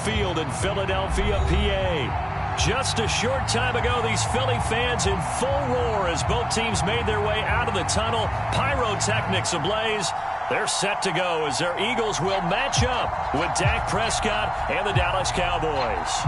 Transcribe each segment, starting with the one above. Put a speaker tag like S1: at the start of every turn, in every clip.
S1: Field in Philadelphia, PA. Just a short time ago, these Philly fans in full roar as both teams made their way out of the tunnel. Pyrotechnics ablaze. They're set to go as their Eagles will match up with Dak Prescott and the Dallas Cowboys.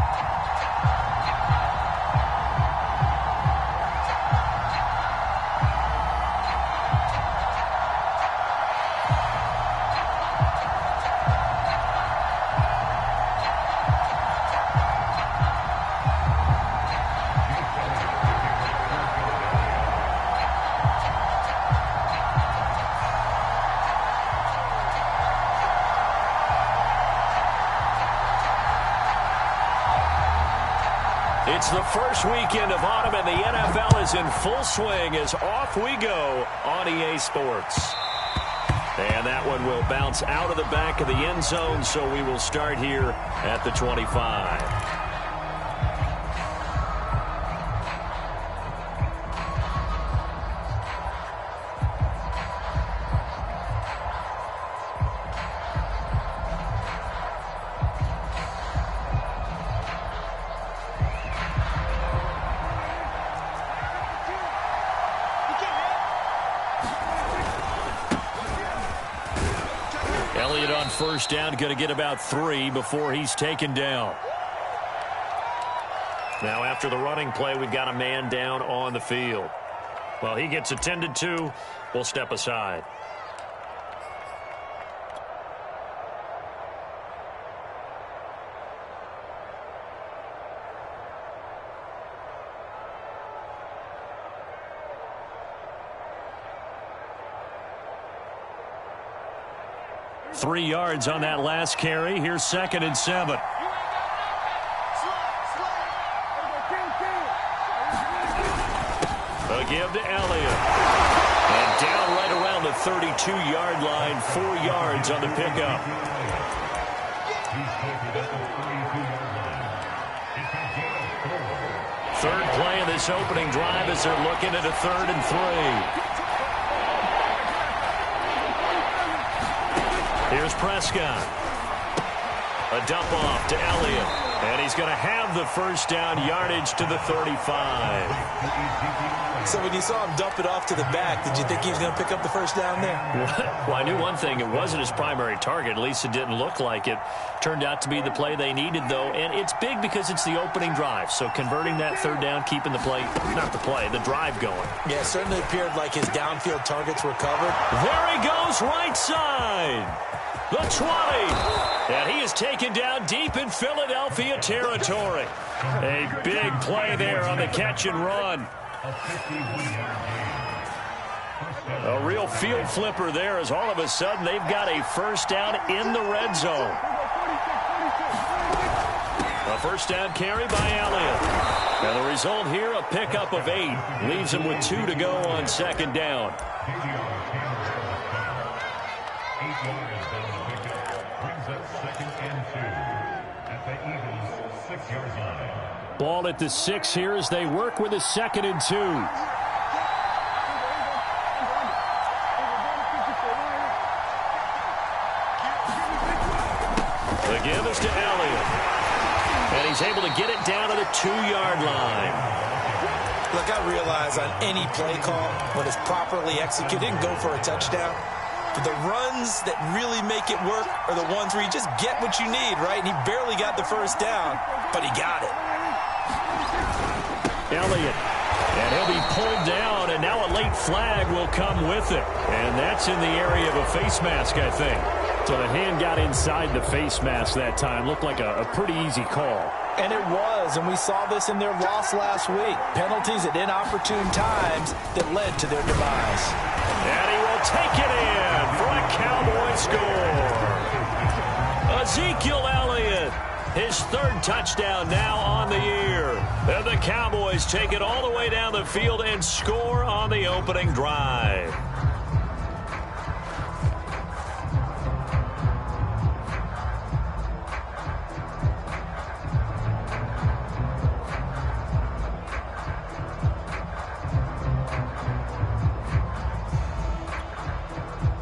S1: It's the first weekend of autumn, and the NFL is in full swing as off we go on EA Sports. And that one will bounce out of the back of the end zone, so we will start here at the 25. Elliott on first down, going to get about 3 before he's taken down. Now after the running play, we've got a man down on the field. Well, he gets attended to. We'll step aside. Three yards on that last carry. Here's 2nd and 7. A give to Elliott. And down right around the 32-yard line. 4 yards on the pickup. Third play of this opening drive as they're looking at a 3rd and 3. Here's Prescott. A dump off to Elliott. And he's going to have the first down, yardage to the 35.
S2: So when you saw him dump it off to the back, did you think he was going to pick up the first down there?
S1: Well, I knew one thing. It wasn't his primary target. At least it didn't look like it. Turned out to be the play they needed, though. And it's big because it's the opening drive. So converting that 3rd down, keeping the play, not the play, the drive going.
S2: Yeah, it certainly appeared like his downfield targets were covered.
S1: There he goes, right side. The 20. And he is taken down deep in Philadelphia territory. A big play there on the catch and run. A real field flipper there as all of a sudden they've got a first down in the red zone. A first down carry by Elliott. And the result here, a pickup of 8. Leaves him with 2 to go on 2nd down. Ball at the 6 here as they work with a 2nd and 2. The give is to Elliott. And he's able to get it down to the 2-yard line.
S2: Look, I realize on any play call, when it's properly executed, it can go for a touchdown. But the runs that really make it work are the ones where you just get what you need, right? And he barely got the first down, but he got it.
S1: Elliott. And he'll be pulled down, and now a late flag will come with it. And that's in the area of a face mask, I think. So the hand got inside the face mask that time. Looked like a pretty easy call.
S2: And it was, and we saw this in their loss last week. Penalties at inopportune times that led to their demise.
S1: And he will take it in for a Cowboy score. Ezekiel Elliott, his 3rd touchdown now on the year. And the Cowboys take it all the way down the field and score on the opening drive.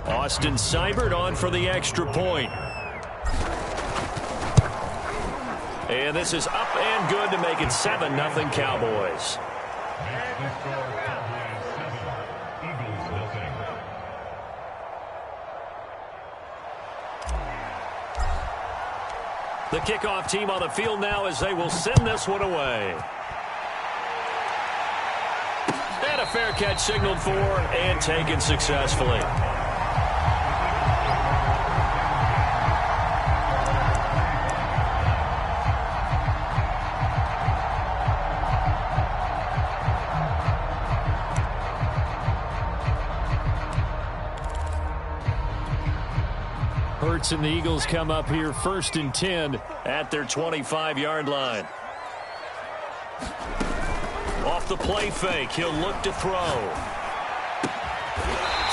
S1: Austin Seibert on for the extra point. And this is up and good to make it 7-0 Cowboys. The kickoff team on the field now as they will send this one away. And a fair catch signaled for and taken successfully. Hurts and the Eagles come up here 1st and 10 at their 25-yard line. Off the play fake, he'll look to throw.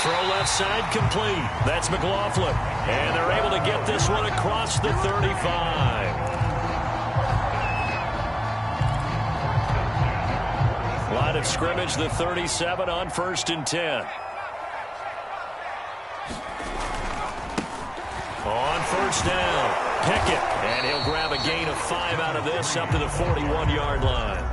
S1: Throw left side complete. That's McLaughlin. And they're able to get this one across the 35. Line of scrimmage, the 37 on 1st and 10. On 1st down, Pickett, and he'll grab a gain of 5 out of this up to the 41-yard line.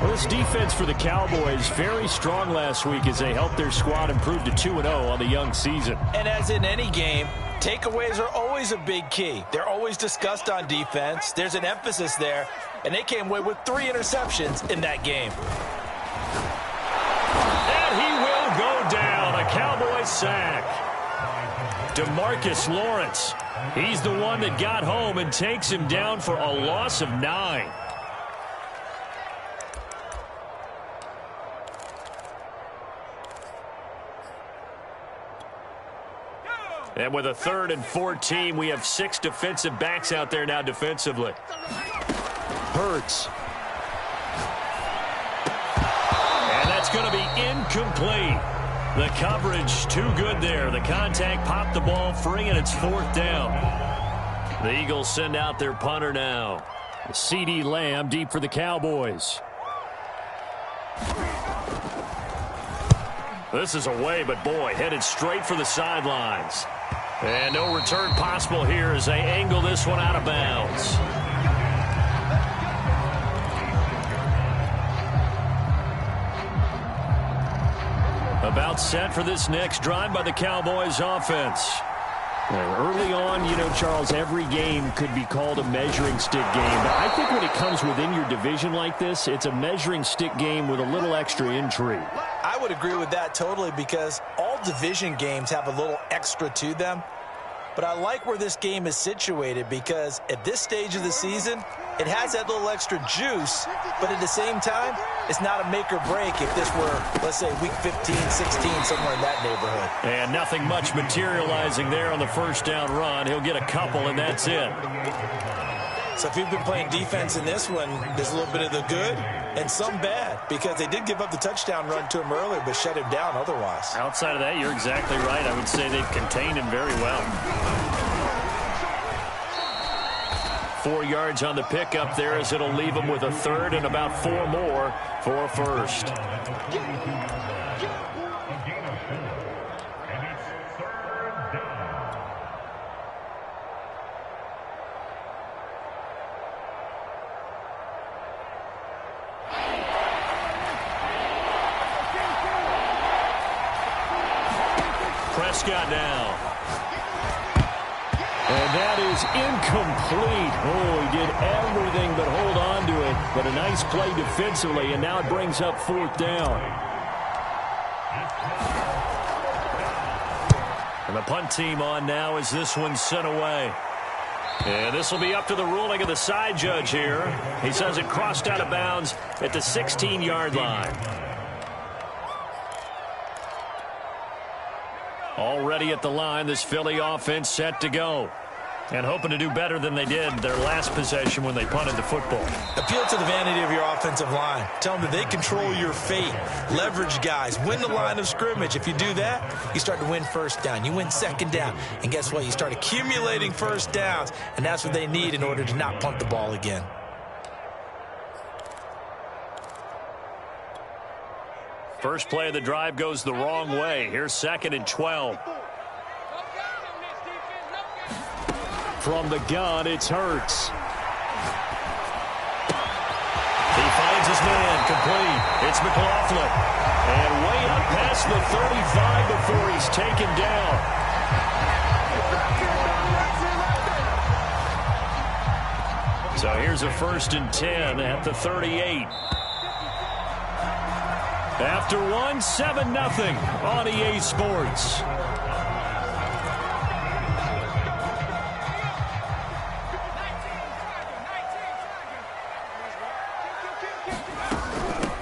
S1: Well, this defense for the Cowboys very strong last week as they helped their squad improve to 2-0 on the young season.
S2: And as in any game, takeaways are always a big key. They're always discussed on defense. There's an emphasis there, and they came away with 3 interceptions in that game.
S1: And he will go down, a Cowboys sack. DeMarcus Lawrence, he's the one that got home and takes him down for a loss of 9. And with a 3rd and 14, we have 6 defensive backs out there now defensively. Hurts. And that's going to be incomplete. The coverage too good there. The contact popped the ball free, and it's 4th down. The Eagles send out their punter now. CeeDee Lamb deep for the Cowboys. This is away, but boy, headed straight for the sidelines. And no return possible here as they angle this one out of bounds. About set for this next drive by the Cowboys offense. Early on, you know, Charles, every game could be called a measuring stick game. But I think when it comes within your division like this, it's a measuring stick game with a little extra intrigue.
S2: I would agree with that totally because all division games have a little extra to them. But I like where this game is situated because at this stage of the season, it has that little extra juice, but at the same time, it's not a make or break if this were, let's say, week 15, 16, somewhere in that neighborhood.
S1: And nothing much materializing there on the 1st down run. He'll get a couple, and that's it.
S2: So if you've been playing defense in this one, there's a little bit of the good and some bad because they did give up the touchdown run to him earlier but shut him down otherwise.
S1: Outside of that, you're exactly right. I would say they've contained him very well. 4 yards on the pickup there as it'll leave him with a 3rd and about 4 more for a 1st. Prescott now. And that is incomplete. Oh, he did everything but hold on to it. But a nice play defensively, and now it brings up 4th down. And the punt team on now as this one's sent away. And this will be up to the ruling of the side judge here. He says it crossed out of bounds at the 16-yard line. Already at the line, this Philly offense set to go. And hoping to do better than they did their last possession when they punted the football.
S2: Appeal to the vanity of your offensive line. Tell them that they control your fate. Leverage guys. Win the line of scrimmage. If you do that, you start to win 1st down. You win 2nd down. And guess what? You start accumulating 1st downs. And that's what they need in order to not punt the ball again.
S1: First play of the drive goes the wrong way. Here's 2nd and 12. From the gun, it's Hurts. his man, complete. It's McLaughlin. And way up past the 35 before he's taken down. So here's a 1st and 10 at the 38. After one, 7-0 on EA Sports.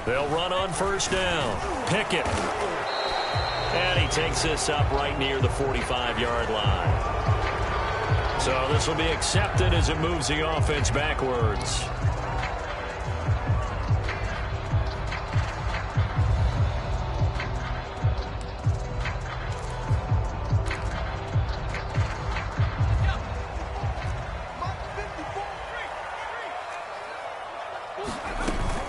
S1: They'll run on 1st down. Pickett. And he takes this up right near the 45-yard line. So this will be accepted as it moves the offense backwards.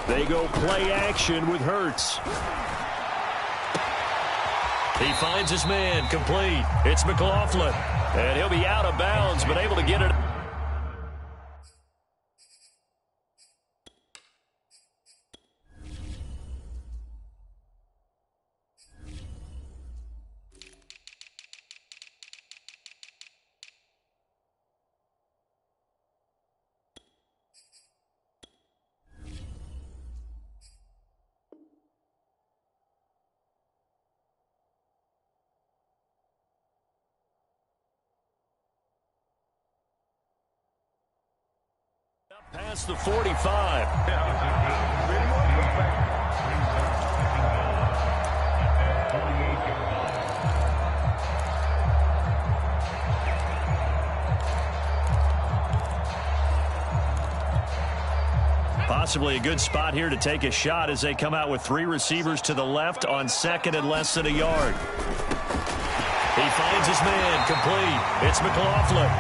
S1: They go play action with Hurts. He finds his man, complete. It's McLaughlin. And he'll be out of bounds, but able to get it. Past the 45. Possibly a good spot here to take a shot as they come out with 3 receivers to the left on 2nd and less than a yard. He finds his man, complete. It's McLaughlin.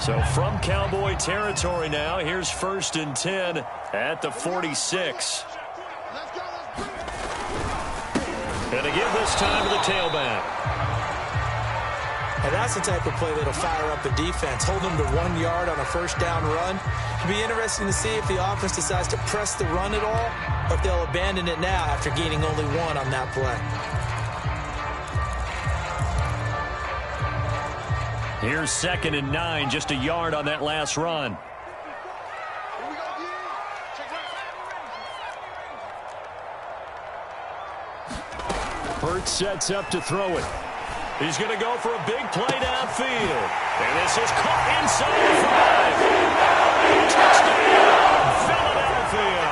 S1: So from Cowboy territory now, here's 1st and 10 at the 46. And they give this time to the tailback.
S2: And that's the type of play that'll fire up the defense. Hold them to 1 yard on a 1st down run. It'll be interesting to see if the offense decides to press the run at all, or if they'll abandon it now after gaining only 1 on that play.
S1: Here's 2nd and 9, just a yard on that last run. Hurts sets up to throw it. He's going to go for a big play downfield. And this is caught inside the 5. Touchdown, Philadelphia.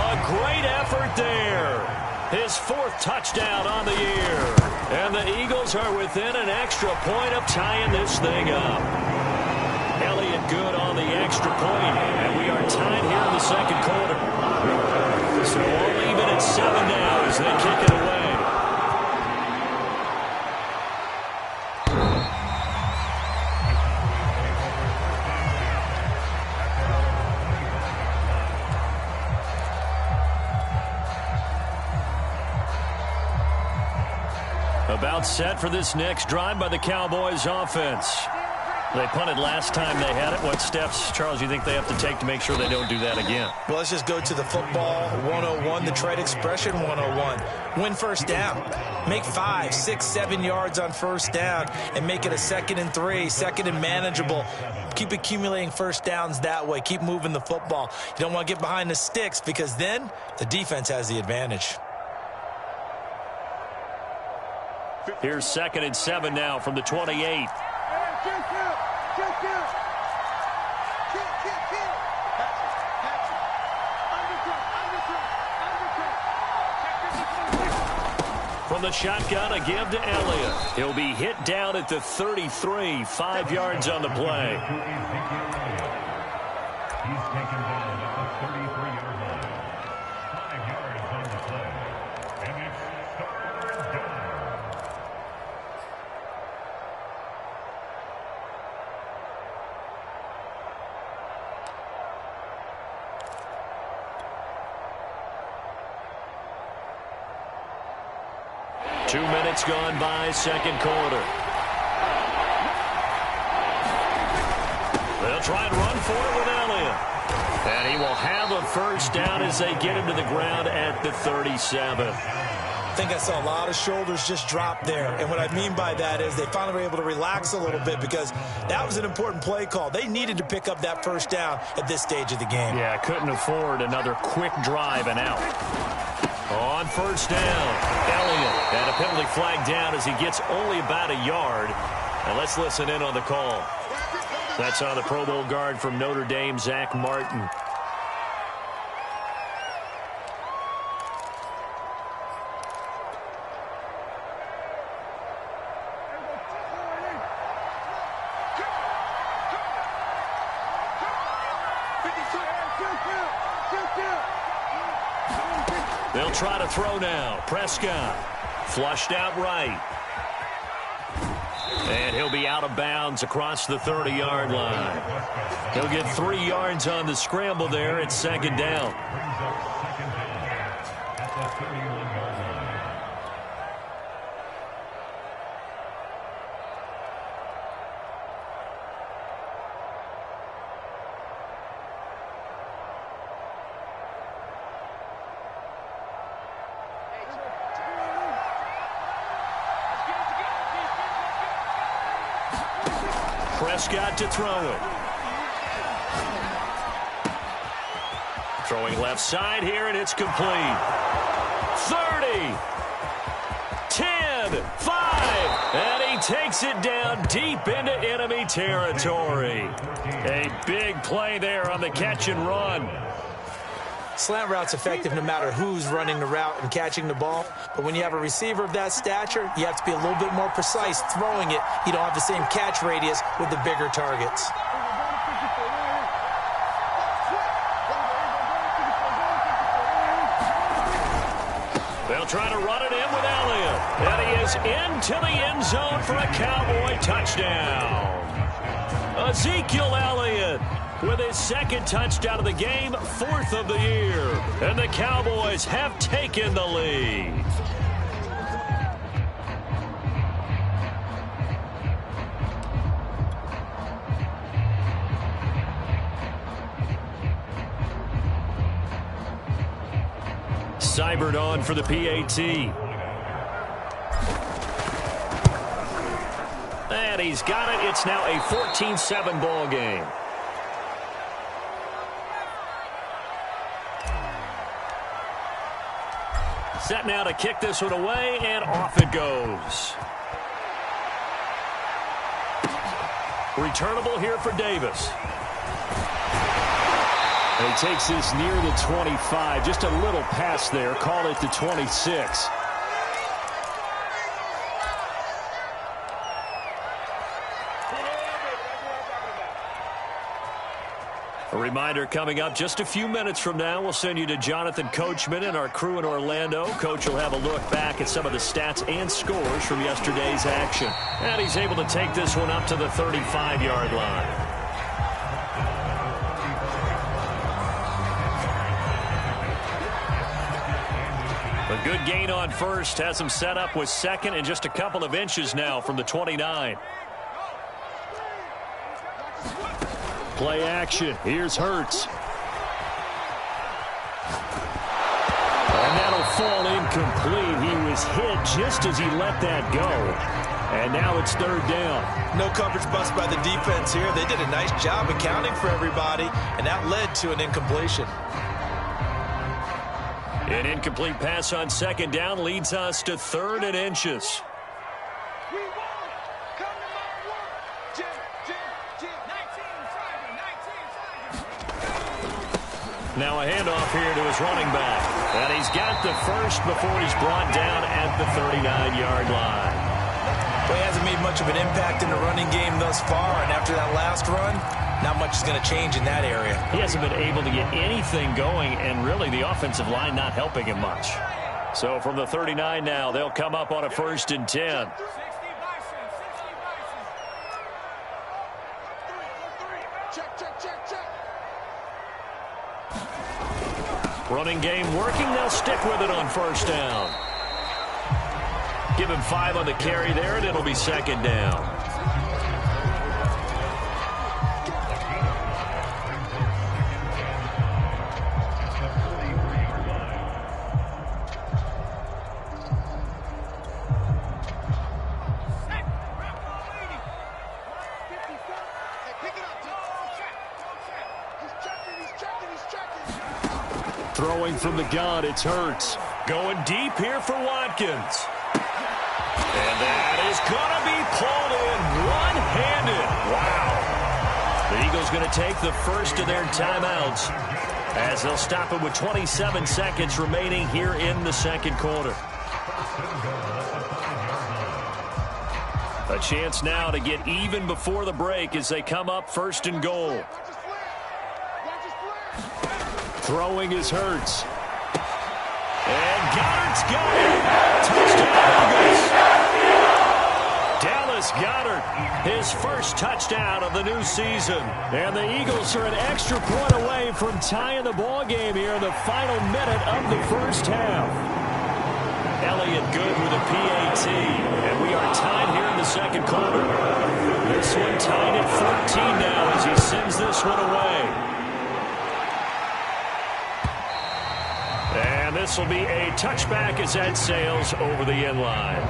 S1: A great effort there. His 4th touchdown on the year. And the Eagles are within an extra point of tying this thing up. Elliott good on the extra point. And we are tied here in the 2nd quarter. So all even at 7 now as they kick it away. About set for this next drive by the Cowboys offense. They punted last time they had it. What steps, Charles, you think they have to take to make sure they don't do that again?
S2: Well, let's just go to the football 101, the trade expression 101. Win 1st down. Make 5, 6, 7 yards on 1st down and make it a 2nd and 3, 2nd and manageable. Keep accumulating 1st downs that way. Keep moving the football. You don't want to get behind the sticks because then the defense has the advantage.
S1: Here's 2nd and 7 now from the 28. From the shotgun, a give to Elliott. He'll be hit down at the 33, 5 yards on the play.
S3: He's taken down at the 33-yard line. 5 yards on the play. And it's third down.
S1: 2 minutes gone by, second quarter. They'll try and run for it with Elliott. And he will have a first down as they get him to the ground at the 37.
S2: I think I saw a lot of shoulders just drop there. And what I mean by that is they finally were able to relax a little bit because that was an important play call. They needed to pick up that first down at this stage of the game.
S1: Yeah, couldn't afford another quick drive and out. On first down, Elliott. And a penalty flag down as he gets only about a yard. And let's listen in on the call. That's on the Pro Bowl guard from Notre Dame, Zach Martin. They'll try to throw now. Prescott flushed out right. And he'll be out of bounds across the 30-yard line. He'll get 3 yards on the scramble there. It's second down. Prescott to throw it. Throwing left side here, and it's complete. 30, 10, 5, and he takes it down deep into enemy territory. A big play there on the catch and run.
S2: Slant route's effective no matter who's running the route and catching the ball. But when you have a receiver of that stature, you have to be a little bit more precise throwing it. You don't have the same catch radius with the bigger targets.
S1: They'll try to run it in with Elliott. And he is into the end zone for a Cowboy touchdown. Ezekiel Elliott with his second touchdown of the game, 4th of the year. And the Cowboys have taken the lead. Seibert on for the PAT. And he's got it. It's now a 14-7 ball game. Set now to kick this one away, and off it goes. Returnable here for Davis. And he takes this near the 25. Just a little pass there. Call it the 26. A reminder coming up just a few minutes from now, we'll send you to Jonathan Coachman and our crew in Orlando. Coach will have a look back at some of the stats and scores from yesterday's action. And he's able to take this one up to the 35-yard line. A good gain on first, has him set up with second and just a couple of inches now from the 29. Play action. Here's Hurts. And that'll fall incomplete. He was hit just as he let that go. And now it's third down.
S2: No coverage bust by the defense here. They did a nice job accounting for everybody, and that led to an incompletion.
S1: An incomplete pass on second down leads us to 3rd and inches. Now a handoff here to his running back. And he's got the first before he's brought down at the 39-yard line.
S2: Well, he hasn't made much of an impact in the running game thus far, and after that last run, not much is going to change in that area.
S1: He hasn't been able to get anything going, and really the offensive line not helping him much. So from the 39 now, they'll come up on a 1st and 10. Running game working. They'll stick with it on first down. Give him 5 on the carry there, and it'll be second down. Throwing from the gun, it's Hurts. Going deep here for Watkins. And that is going to be pulled in one-handed. Wow. The Eagles going to take the first of their timeouts as they'll stop it with 27 seconds remaining here in the second quarter. A chance now to get even before the break as they come up first and goal. Throwing is Hurts. And Goddard's got it. Touchdown, Eagles. Dallas Goedert, his first touchdown of the new season. And the Eagles are an extra point away from tying the ball game here in the final minute of the first half. Elliott good with a PAT. And we are tied here in the second quarter. This one tied at 14 now as he sends this one away. And this will be a touchback as that sails over the end line.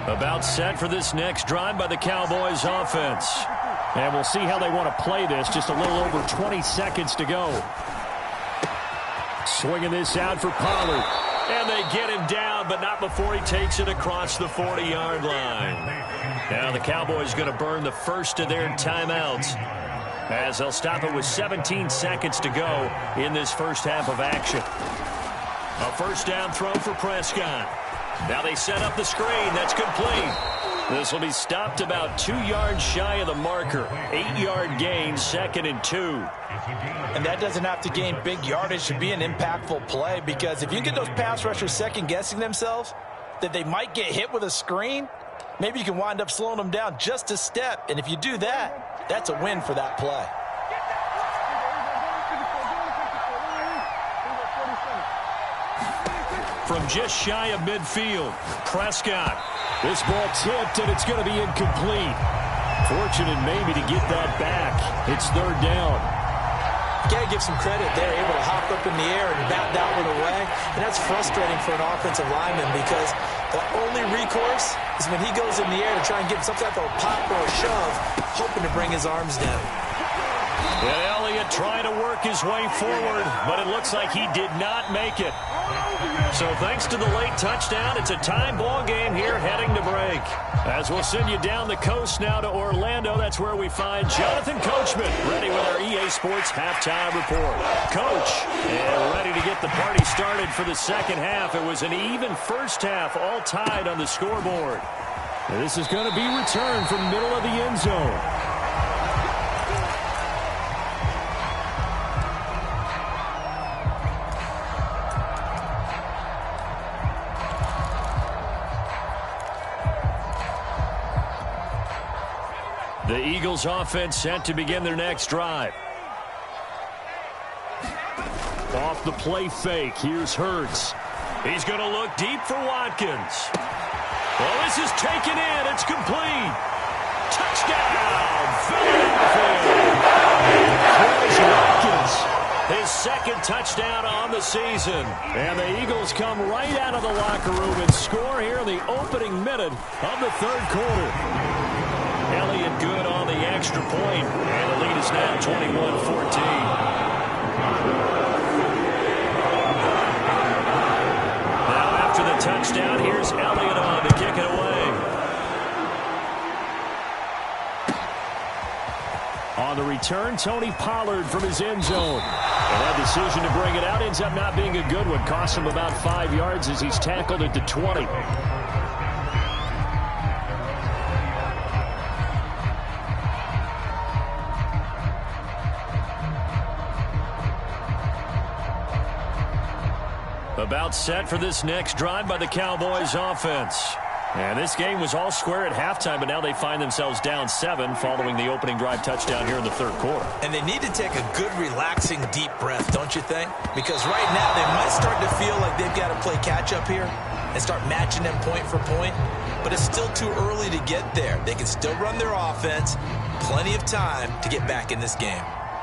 S1: About set for this next drive by the Cowboys offense. And we'll see how they want to play this. Just a little over 20 seconds to go. Swinging this out for Pollard. And they get him down, but not before he takes it across the 40-yard line. Now the Cowboys going to burn the first of their timeouts as they'll stop it with 17 seconds to go in this first half of action. A first down throw for Prescott. Now they set up the screen. That's complete. This will be stopped about 2 yards shy of the marker. 8-yard gain, 2nd and 2.
S2: And that doesn't have to gain big yardage to be an impactful play, because if you get those pass rushers second-guessing themselves that they might get hit with a screen, maybe you can wind up slowing them down just a step. And if you do that, that's a win for that play.
S1: From just shy of midfield, Prescott. This ball tipped, and it's going to be incomplete. Fortunate maybe to get that back. It's third down.
S2: Got to give some credit there, able to hop up in the air and bat that one away. And that's frustrating for an offensive lineman, because the only recourse is when he goes in the air to try and get some type of a pop or a shove, hoping to bring his arms down.
S1: And Elliott trying to work his way forward, but it looks like he did not make it. So thanks to the late touchdown, it's a tie ball game here heading to break. As we'll send you down the coast now to Orlando, that's where we find Jonathan Coachman, ready with our EA Sports halftime report. Coach, and ready to get the party started for the second half. It was an even first half, all tied on the scoreboard. And this is going to be returned from middle of the end zone. The Eagles offense set to begin their next drive. Off the play fake, here's Hurts. He's going to look deep for Watkins. Well, this is taken in. It's complete. Touchdown, Philadelphia. Watkins, his second touchdown on the season. And the Eagles come right out of the locker room and score here in the opening minute of the third quarter. Elliott good on the extra point, and the lead is now 21-14. Now after the touchdown, here's Elliott on to kick it away. On the return, Tony Pollard from his end zone. And that decision to bring it out ends up not being a good one. Costs him about 5 yards as he's tackled at the 20. About set for this next drive by the Cowboys offense. And this game was all square at halftime, but now they find themselves down 7 following the opening drive touchdown here in the third quarter.
S2: And they need to take a good, relaxing, deep breath, don't you think? Because right now they might start to feel like they've got to play catch-up here and start matching them point for point. But it's still too early to get there. They can still run their offense. Plenty of time to get back in this game.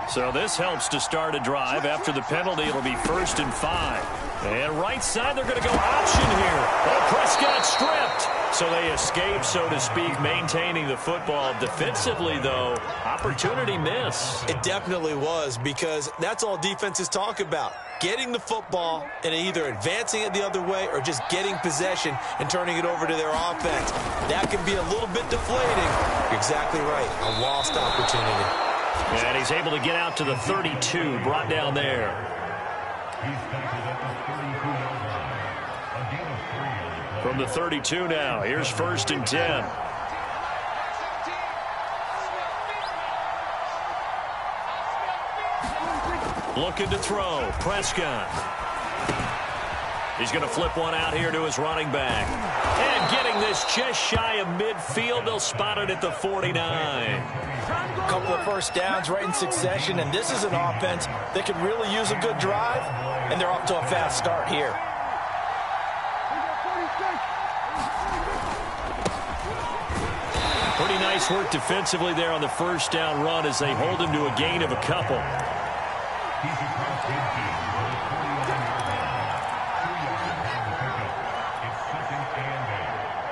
S1: So this helps to start a drive. After the penalty, it'll be 1st and 5. And right side, they're going to go option here. Oh, Prescott stripped. So they escape, so to speak, maintaining the football. Defensively, though, opportunity miss.
S2: It definitely was, because that's all defenses talk about. Getting the football and either advancing it the other way or just getting possession and turning it over to their offense. That can be a little bit deflating. You're exactly right. A lost opportunity.
S1: And he's able to get out to the 32, brought down there. From the 32 now, here's 1st and 10. Looking to throw, Prescott. He's going to flip one out here to his running back. And getting this just shy of midfield, they'll spot it at the 49.
S2: A couple of first downs right in succession, and this is an offense that could really use a good drive, and they're off to a fast start here.
S1: Pretty nice work defensively there on the first down run as they hold him to a gain of a couple.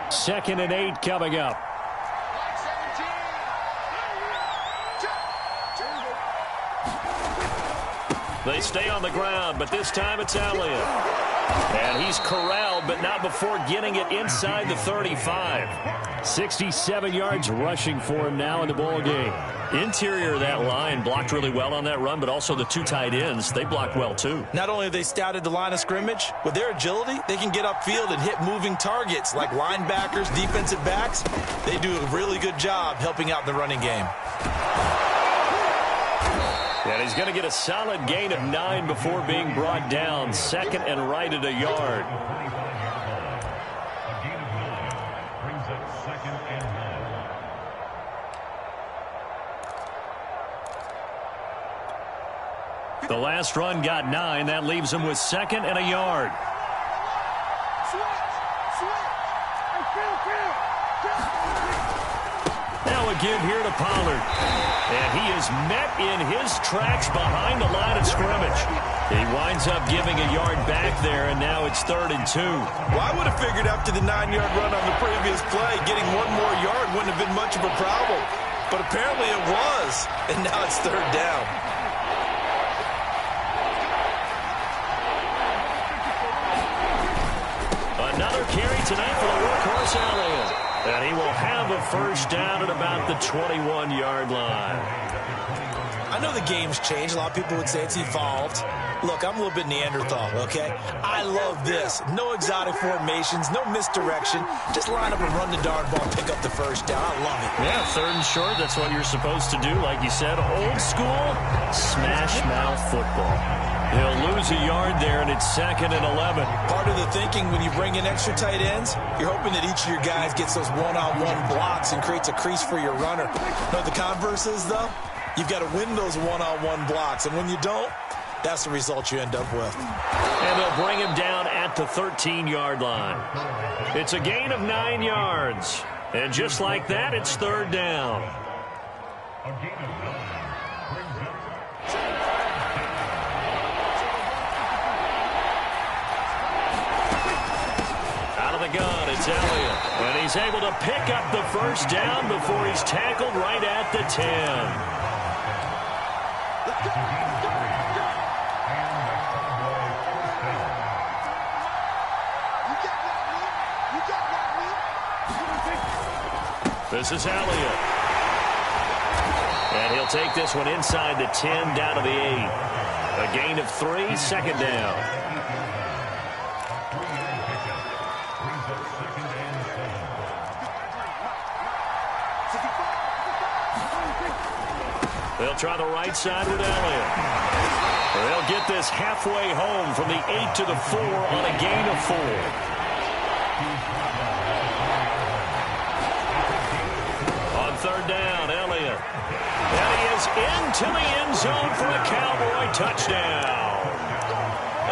S1: 2nd and 8 coming up. They stay on the ground, but this time it's Elliott. And he's corralled, but not before getting it inside the 35. 67 yards rushing for him now in the ball game. Interior of that line blocked really well on that run, but also the 2 tight ends, they blocked well too.
S2: Not only have they scouted the line of scrimmage, with their agility, they can get upfield and hit moving targets like linebackers, defensive backs. They do a really good job helping out the running game.
S1: And he's going to get a solid gain of 9 before being brought down. 2nd and right at a yard.
S3: A gain of 9 brings up 2nd and 9.
S1: The last run got 9. That leaves him with 2nd and a yard. Now a give here to Pollard. And he is met in his tracks behind the line of scrimmage. He winds up giving a yard back there, and now it's 3rd and 2.
S2: Well, I would have figured after the 9-yard run on the previous play, getting 1 more yard wouldn't have been much of a problem. But apparently it was, and now it's 3rd down.
S1: Another carry tonight for the workhorse Elliott. And he will have a first down at about the 21-yard line.
S2: I know the game's changed. A lot of people would say it's evolved. Look, I'm a little bit Neanderthal, okay? I love this. No exotic formations, no misdirection. Just line up and run the darn ball, pick up the first down. I love it.
S1: Yeah, 3rd and short, that's what you're supposed to do. Like you said, old school, smash mouth football. He'll lose a yard there, and it's 2nd and 11.
S2: Part of the thinking when you bring in extra tight ends, you're hoping that each of your guys gets those one-on-one blocks and creates a crease for your runner. No, the converse is, though, you've got to win those one-on-one blocks, and when you don't, that's the result you end up with.
S1: And they'll bring him down at the 13-yard line. It's a gain of 9 yards. And just like that, it's 3rd down.
S3: A gain of 9 brings up
S1: out of the gun, it's Elliott. And he's able to pick up the first down before he's tackled right at the 10. This is Elliott. And he'll take this one inside the 10 down to the 8. A gain of 3, 2nd down. They'll try the right side with Elliott. They'll get this halfway home from the 8 to the 4 on a gain of 4. into the end zone for a Cowboy touchdown.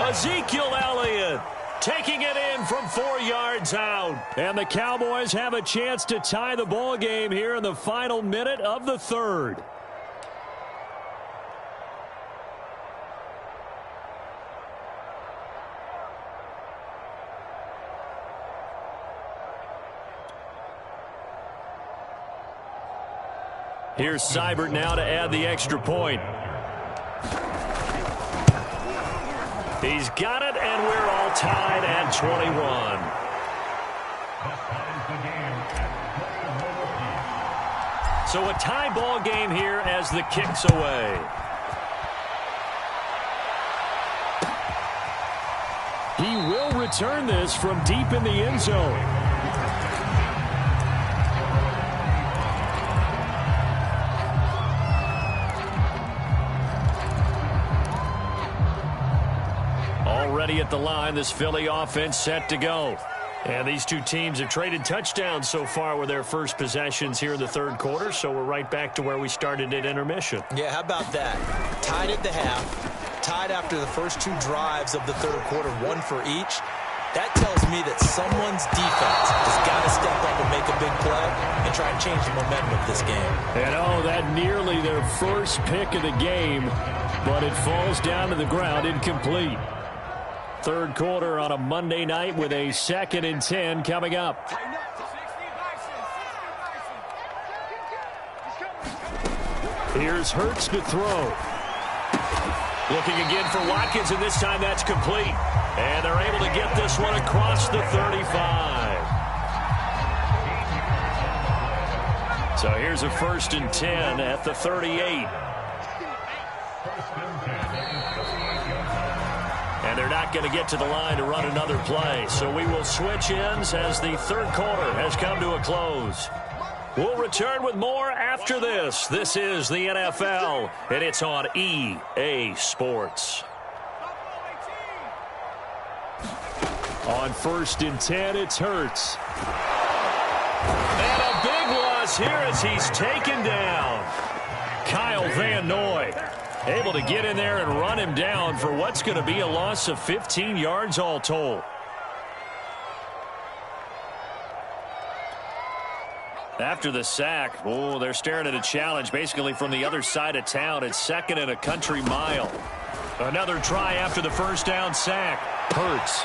S1: Ezekiel Elliott taking it in from 4 yards out. And the Cowboys have a chance to tie the ball game here in the final minute of the third. Here's Seibert now to add the extra point. He's got it, and we're all tied at 21. So a tie ball game here as the kick's away. He will return this from deep in the end zone. Already at the line, this Philly offense set to go. And these two teams have traded touchdowns so far with their first possessions here in the third quarter, so we're right back to where we started at intermission.
S2: Yeah, how about that? Tied at the half, tied after the first 2 drives of the third quarter, 1 for each. That tells me that someone's defense has got to step up and make a big play and try and change the momentum of this game.
S1: And that nearly their first pick of the game, but it falls down to the ground incomplete. Third quarter on a Monday night with a 2nd and 10 coming up. Here's Hurts to throw. Looking again for Watkins, and this time that's complete. And they're able to get this one across the 35. So here's a 1st and 10 at the 38. And they're not going to get to the line to run another play. So we will switch ends as the third quarter has come to a close. We'll return with more after this. This is the NFL, and it's on EA Sports. On 1st and 10, it's Hurts. And a big loss here as he's taken down. Kyle Van Noy able to get in there and run him down for what's going to be a loss of 15 yards all told. After the sack, they're staring at a challenge basically from the other side of town. It's 2nd and a country mile. Another try after the first down sack. Hurts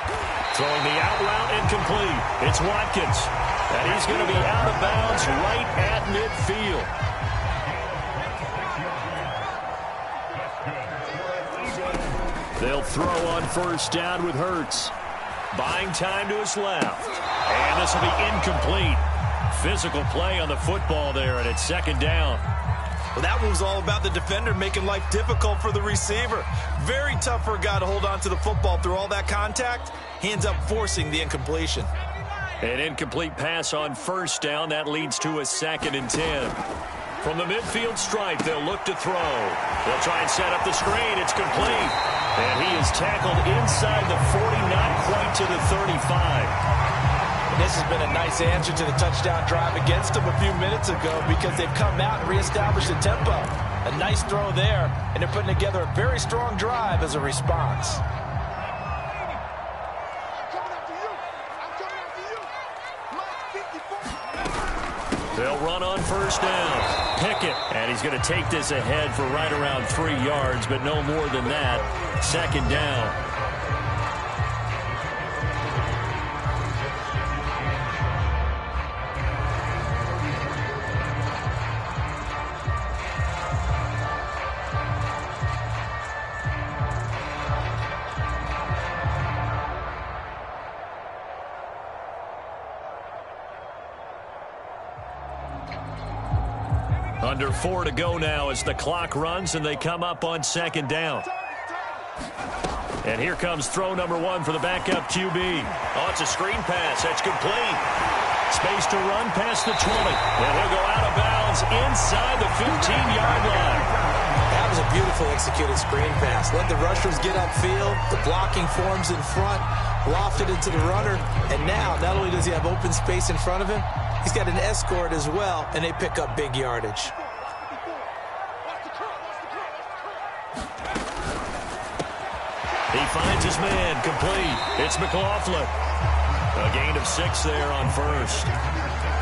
S1: throwing the out route incomplete. It's Watkins, and he's going to be out of bounds right at midfield. They'll throw on 1st down with Hurts. Buying time to his left. And this will be incomplete. Physical play on the football there, and it's 2nd down.
S2: Well, that one was all about the defender making life difficult for the receiver. Very tough for a guy to hold on to the football through all that contact. He ends up forcing the incompletion.
S1: An incomplete pass on 1st down. That leads to a 2nd and 10. From the midfield stripe, they'll look to throw. They'll try and set up the screen. It's complete. And he is tackled inside the 40, not quite to the 35.
S2: And this has been a nice answer to the touchdown drive against them a few minutes ago because they've come out and reestablished the tempo. A nice throw there, and they're putting together a very strong drive as a response.
S1: They'll run on 1st down. Pickett, and he's going to take this ahead for right around 3 yards, but no more than that. 2nd down. Under 4 to go now as the clock runs and they come up on 2nd down. And here comes throw number 1 for the backup QB. It's a screen pass. That's complete. Space to run past the 20. And he'll go out of bounds inside the 15-yard line.
S2: That was a beautiful executed screen pass. Let the rushers get upfield. The blocking forms in front. Lofted into the runner. And now, not only does he have open space in front of him, he's got an escort as well, and they pick up big yardage.
S1: He finds his man, complete. It's McLaughlin. A gain of 6 there on first.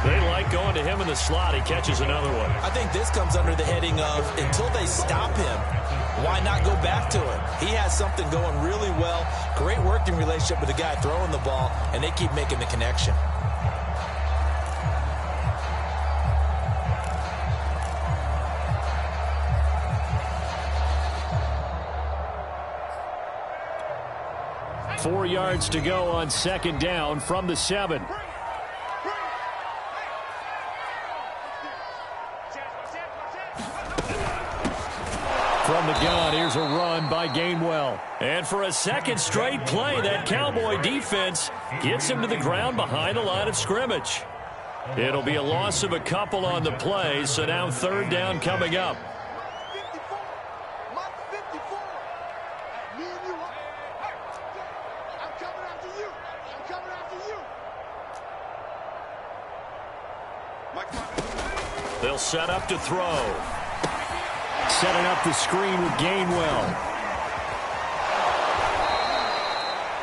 S1: They like going to him in the slot. He catches another one.
S2: I think this comes under the heading of until they stop him, why not go back to him? He has something going really well. Great working relationship with the guy throwing the ball, and they keep making the connection.
S1: Four yards to go on second down from the 7. From the gun, here's a run by Gainwell. And for a second straight play, that Cowboy defense gets him to the ground behind the line of scrimmage. It'll be a loss of a couple on the play, so now third down coming up. They'll set up to throw. Setting up the screen with Gainwell.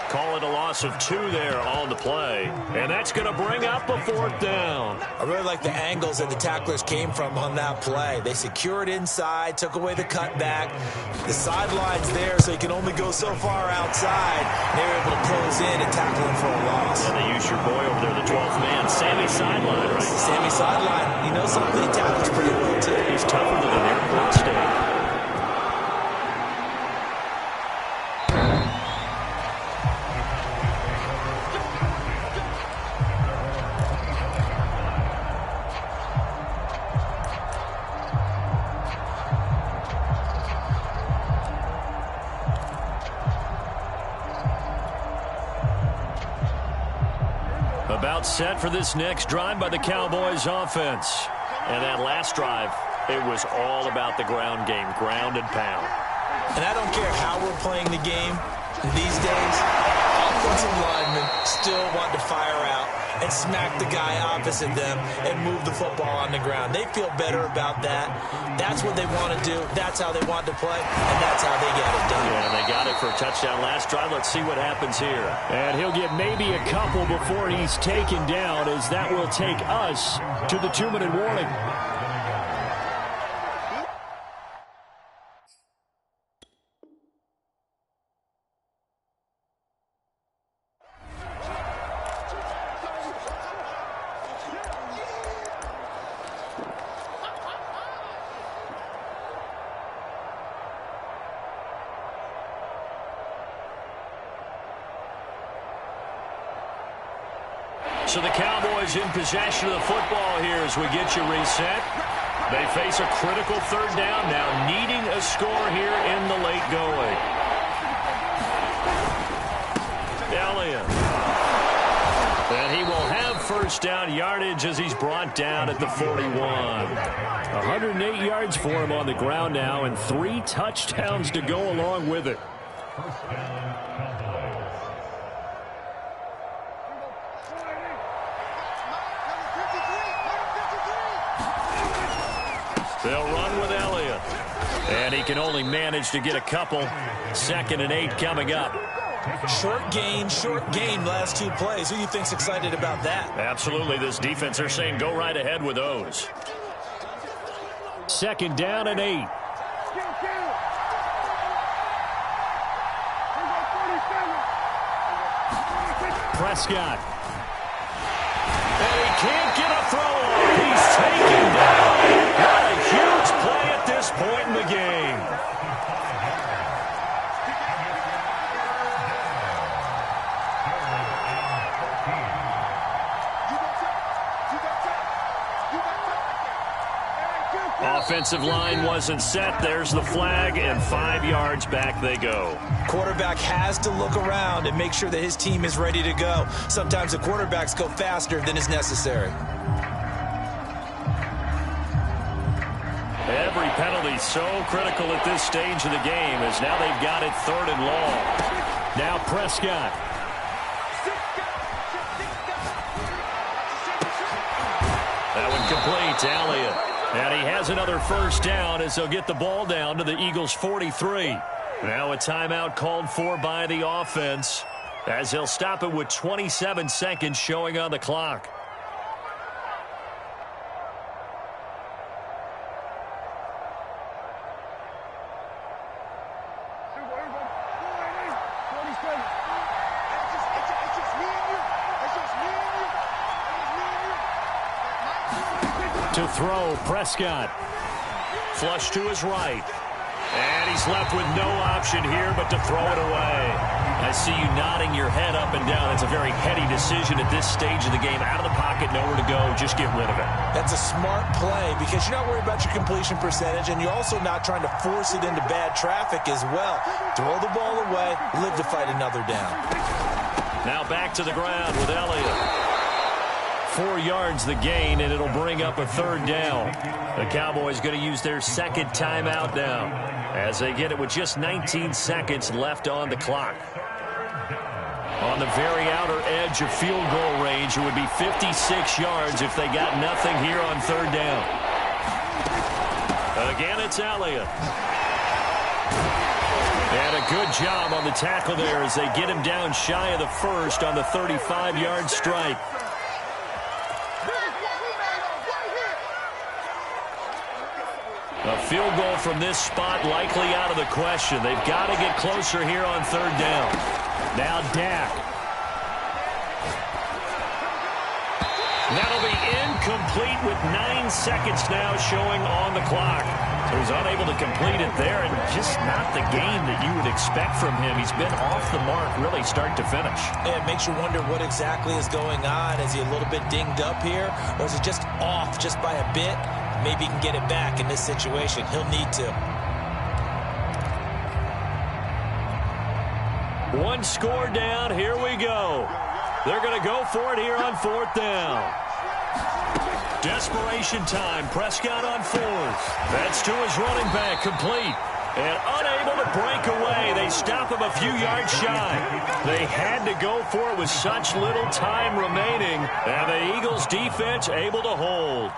S1: Call it a loss of 2 there on the play. And that's going to bring up a fourth down.
S2: I really like the angles that the tacklers came from on that play. They secured inside, took away the cutback. The sideline's there, so you can only go so far outside. They were able to close in and tackle him for a loss.
S1: And they used your boy over there, the 12th man, Sammy Sideline, right?
S2: Sammy Sideline. You know something? He tackles pretty well, too.
S1: He's tougher than an airport steak. About set for this next drive by the Cowboys offense. And that last drive, it was all about the ground game, ground and pound.
S2: And I don't care how we're playing the game these days, offensive linemen still want to fire out and smack the guy opposite them and move the football on the ground. They feel better about that. That's what they want to do. That's how they want to play, and that's how they get it done.
S1: Yeah, they got it for a touchdown last drive. Let's see what happens here. And he'll get maybe a couple before he's taken down, as that will take us to the 2-minute warning. So the Cowboys in possession of the football here as we get you reset. They face a critical third down now, needing a score here in the late going. Elliott. And he will have first down yardage as he's brought down at the 41. 108 yards for him on the ground now, and 3 touchdowns to go along with it.
S3: First down, Cowboys.
S1: They'll run with Elliott. And he can only manage to get a couple. 2nd and 8 coming up.
S2: Short gain last 2 plays. Who do you think's excited about that?
S1: Absolutely. This defense, they're saying go right ahead with those. 2nd down and 8. Prescott. And he can't get a throw off. He's taken down. What a huge play at this point in the game. Offensive line wasn't set. There's the flag, and 5 yards back they go.
S2: Quarterback has to look around and make sure that his team is ready to go. Sometimes the quarterbacks go faster than is necessary.
S1: Every penalty so critical at this stage of the game, as now they've got it 3rd and long. Now Prescott. That one complete to Elliott. And he has another first down as they'll get the ball down to the Eagles' 43. Now a timeout called for by the offense, as they'll stop it with 27 seconds showing on the clock. To throw, Prescott. Flush to his right. And he's left with no option here but to throw it away. I see you nodding your head up and down. It's a very heady decision at this stage of the game. Out of the pocket, nowhere to go. Just get rid of it.
S2: That's a smart play because you're not worried about your completion percentage, and you're also not trying to force it into bad traffic as well. Throw the ball away, live to fight another down.
S1: Now back to the ground with Elliott. 4 yards the gain, and it'll bring up a third down. The Cowboys going to use their second timeout now as they get it with just 19 seconds left on the clock. On the very outer edge of field goal range, it would be 56 yards if they got nothing here on third down. Again, it's Elliott. And a good job on the tackle there as they get him down shy of the first on the 35-yard strike. A field goal from this spot likely out of the question. They've got to get closer here on third down. Now Dak. That'll be incomplete with 9 seconds now showing on the clock. So he's unable to complete it there, and just not the game that you would expect from him. He's been off the mark really start to finish.
S2: Yeah, it makes you wonder what exactly is going on. Is he a little bit dinged up here, or is it just off just by a bit? Maybe he can get it back in this situation. He'll need to.
S1: One score down. Here we go. They're going to go for it here on fourth down. Desperation time. Prescott on fourth. That's to his running back. Complete. And unable to break away. They stop him a few yards shy. They had to go for it with such little time remaining. And the Eagles defense able to hold.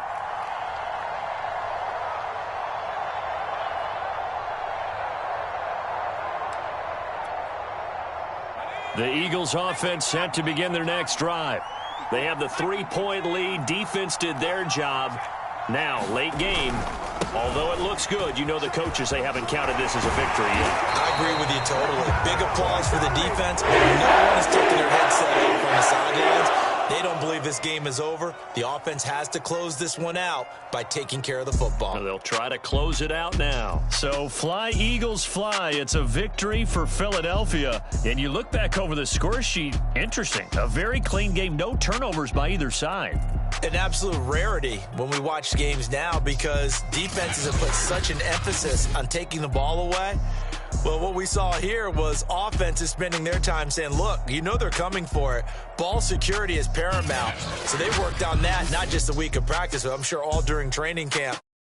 S1: The Eagles offense set to begin their next drive. They have the 3-point lead. Defense did their job. Now, late game. Although it looks good, you know the coaches, they haven't counted this as a victory yet.
S2: I agree with you totally. Big applause for the defense. No one is taking their headset off on the sidelines. They don't believe this game is over. The offense has to close this one out by taking care of the football.
S1: They'll try to close it out now. So fly, Eagles, fly. It's a victory for Philadelphia. And you look back over the score sheet, interesting. A very clean game, no turnovers by either side.
S2: An absolute rarity when we watch games now because defenses have put such an emphasis on taking the ball away. Well, what we saw here was offenses spending their time saying, look, you know they're coming for it. Ball security is paramount. So they worked on that not just a week of practice, but I'm sure all during training camp.